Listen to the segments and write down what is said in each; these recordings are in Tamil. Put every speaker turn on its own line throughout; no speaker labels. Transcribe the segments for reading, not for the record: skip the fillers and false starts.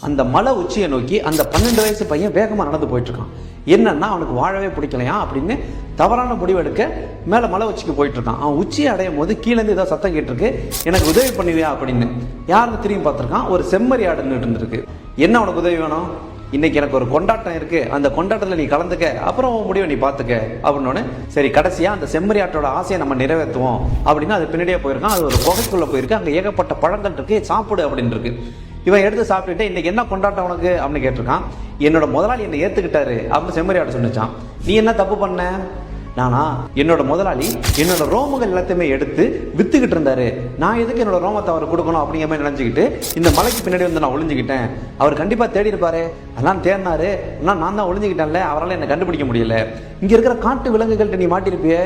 அந்த மலை உச்சியை நோக்கி அந்த 12 வயசு பையன் வேகமாக நடந்து போயிட்டு இருக்கான். என்னன்னா அவனுக்கு வாழவே பிடிக்கலையா அப்படின்னு தவறான முடிவெடுக்க மேலே மலை உச்சிக்கு போயிட்டு இருக்கான். அவன் உச்சியை அடையும் போது கீழேருந்து ஏதோ சத்தம் கேட்டிருக்கு, எனக்கு உதவி பண்ணுவியா அப்படின்னு. யாருன்னு திரும்பி பார்த்துருக்கான், ஒரு செம்மறி ஆடுன்னு இருந்திருக்கு. என்ன உனக்கு உதவி வேணும்? இன்னைக்கு எனக்கு ஒரு கொண்டாட்டம் இருக்கு, அந்த கொண்டாட்டத்தில் நீ கலந்துக்க, அப்புறம் உன் முடிவை நீ பார்த்துக்க அப்படின்னோடனே சரி கடைசியா அந்த செம்மறி ஆட்டோட ஆசையை நம்ம நிறைவேற்றுவோம் அப்படின்னு அது பின்னாடியே போயிருக்கான். அது ஒரு குகைக்குள்ள போயிருக்கு, அங்கே ஏகப்பட்ட பழங்கள் இருக்கு, சாப்பிடு அப்படின்னு இருக்கு. இவன் எடுத்து சாப்பிட்டுட்டு இன்னைக்கு என்ன கொண்டாட்டம் உனக்கு அப்படின்னு கேட்டிருக்கான். என்னோட முதலாளி என்னை ஏத்துக்கிட்டாரு அப்படின்னு செம்மறி ஆட்ட சொன்னிச்சான். நீ என்ன தப்பு பண்ண? நானா? என்னோட முதலாளி என்னோட ரோமங்கள் எல்லாத்தையுமே எடுத்து வித்துக்கிட்டு இருந்தாரு, நான் எதுக்கு என்னோட ரோமத்தை அவர் கொடுக்கணும் அப்படிங்கிற மாதிரி நினைச்சுக்கிட்டு இந்த மலைக்கு பின்னாடி வந்து நான் ஒளிஞ்சுக்கிட்டேன். அவர் கண்டிப்பா தேடி இருப்பாரு, அதெல்லாம் தேடினாரு, ஆனால் நான் தான் ஒளிஞ்சுக்கிட்டேன்ல, அவரால் என்னை கண்டுபிடிக்க முடியல. இங்க இருக்கிற காட்டு விலங்குகள்கிட்ட நீ மாட்டிருப்பியே,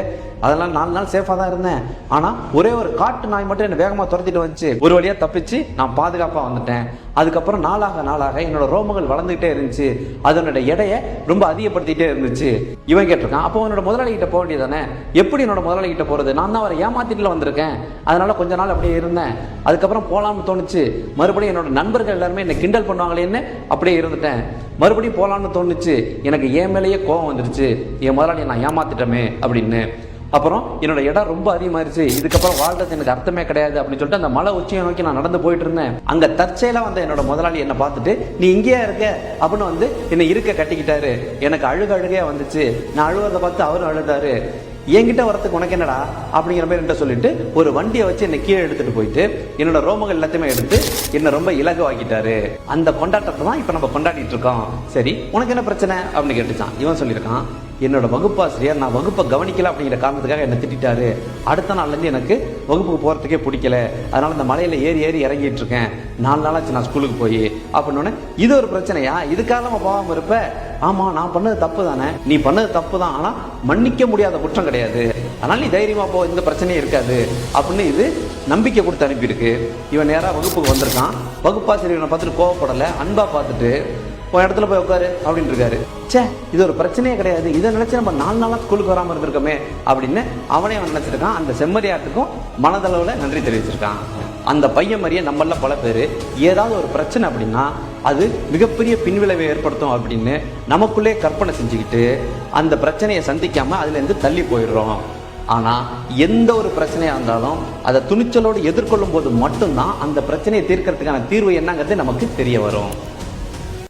அதெல்லாம் 4 நாள் சேஃபா தான் இருந்தேன். ஆனா ஒரே ஒரு காட்டு நாய் மட்டும் என்ன வேகமா துரத்திட்டு வந்துச்சு, ஒரு வழியா தப்பிச்சு நான் பாதுகாப்பா வந்துட்டேன். அதுக்கப்புறம் நாளாக என்னோட ரோமங்கள் வளர்ந்துகிட்டே இருந்துச்சு, அதனோட எடையை ரொம்ப அதிகப்படுத்திட்டே இருந்துச்சு. இவன் கேட்டிருக்கான், அப்போ என்னோட முதலாளி கிட்ட போக வேண்டியதானே? எப்படி என்னோட முதலாளி கிட்ட போறது? நான் தான் அவரை ஏமாத்திட்டுல வந்திருக்கேன், அதனால கொஞ்ச நாள் அப்படியே இருந்தேன். அதுக்கப்புறம் போலாம்னு தோணுச்சு, மறுபடியும் என்னோட நண்பர்கள் எல்லாருமே என்னை கிண்டல் பண்ணுவாங்களேன்னு அப்படியே இருந்துட்டேன். மறுபடியும் போலாம்னு தோணுச்சு, எனக்கு என் மேலேயே கோவம் வந்துருச்சு, என் முதலாளியை நான் ஏமாத்திட்டமே அப்படின்னு. அப்புறம் என்னோட இடம் ரொம்ப அதிகமாயிருச்சு, இதுக்கப்புறம் வாழ்றது எனக்கு அர்த்தமே கிடையாது அப்படின்னு சொல்லிட்டு அந்த மலை உச்சியை நோக்கி நான் நடந்து போயிட்டு இருந்தேன். அங்க தற்செயலா வந்த என்னோட முதலாளி என்னை பார்த்துட்டு நீ இங்கேயா இருக்க அப்படின்னு வந்து என்னை இருக்க கட்டிக்கிட்டாரு. எனக்கு அழுகையா வந்துச்சு, நான் அழுவதை பார்த்து அவரும் அழுதாரு. என்கிட்ட வரத்துக்கு உனக்கு என்னடா அப்படிங்கிற மாதிரி என்கிட்ட சொல்லிட்டு ஒரு வண்டியை வச்சு என்னை கீழே எடுத்துட்டு போயிட்டு என்னோட ரோமங்கள் எல்லாத்தையுமே எடுத்து என்னை ரொம்ப இலகுவாக்கிட்டாரு. அந்த கொண்டாட்டத்தை தான் இப்ப நம்ம கொண்டாடிட்டு இருக்கோம். சரி உனக்கு என்ன பிரச்சனை அப்படின்னு கேட்டுச்சான். இவன் சொல்லியிருக்கான், என்னோட வகுப்பாசிரியர் நான் வகுப்பை கவனிக்கல அப்படிங்கிற காரணத்துக்காக என்னை திட்டாரு. அடுத்த நாள்லேருந்து எனக்கு வகுப்புக்கு போகிறதுக்கே பிடிக்கல, அதனால இந்த மலையில் ஏறி இறங்கிட்டு இருக்கேன். 4 நாளாச்சு நான் ஸ்கூலுக்கு போய் அப்படின்னோடனே இது ஒரு பிரச்சனையா? இதுக்காக நம்ம போகாமல் இருப்ப? ஆமா நான் பண்ணது தப்பு தானே, நீ பண்ணது தப்பு தான், ஆனால் மன்னிக்க முடியாத குற்றம் கிடையாது, அதனால நீ தைரியமா போ, இந்த பிரச்சனையே இருக்காது அப்படின்னு இது நம்பிக்கை கொடுத்து அனுப்பியிருக்கு. இவன் நேராக வகுப்புக்கு வந்திருக்கான். வகுப்பாசிரியரை பார்த்துட்டு கோவப்படலை, அன்பா பார்த்துட்டு இடத்துல போய் உட்காரு அப்படின்னு இருக்காரு. சே இது ஒரு பிரச்சனையே கிடையாது, இதை நினைச்சு நம்ம 4 நாளா ஸ்கூலுக்கு வராம இருந்திருக்கோமே அப்படின்னு அவனே நினைச்சிருக்கான். அந்த செம்மறியாட்டுக்கும் மனதளவுல நன்றி தெரிவிச்சிருக்கான். அந்த பையன் மாதிரியே நம்மள பல பேர் ஏதாவது ஒரு பிரச்சனை அப்படின்னா அது மிகப்பெரிய பின்விளைவை ஏற்படுத்தும் அப்படின்னு நமக்குள்ளே கற்பனை செஞ்சுக்கிட்டு அந்த பிரச்சனையை சந்திக்காம அதுல இருந்து தள்ளி போயிடுறோம். ஆனா எந்த ஒரு பிரச்சனையா இருந்தாலும் அதை துணிச்சலோடு எதிர்கொள்ளும் போது மட்டும்தான் அந்த பிரச்சனையை தீர்க்கறதுக்கான தீர்வு என்னங்கிறது நமக்கு தெரிய வரும்.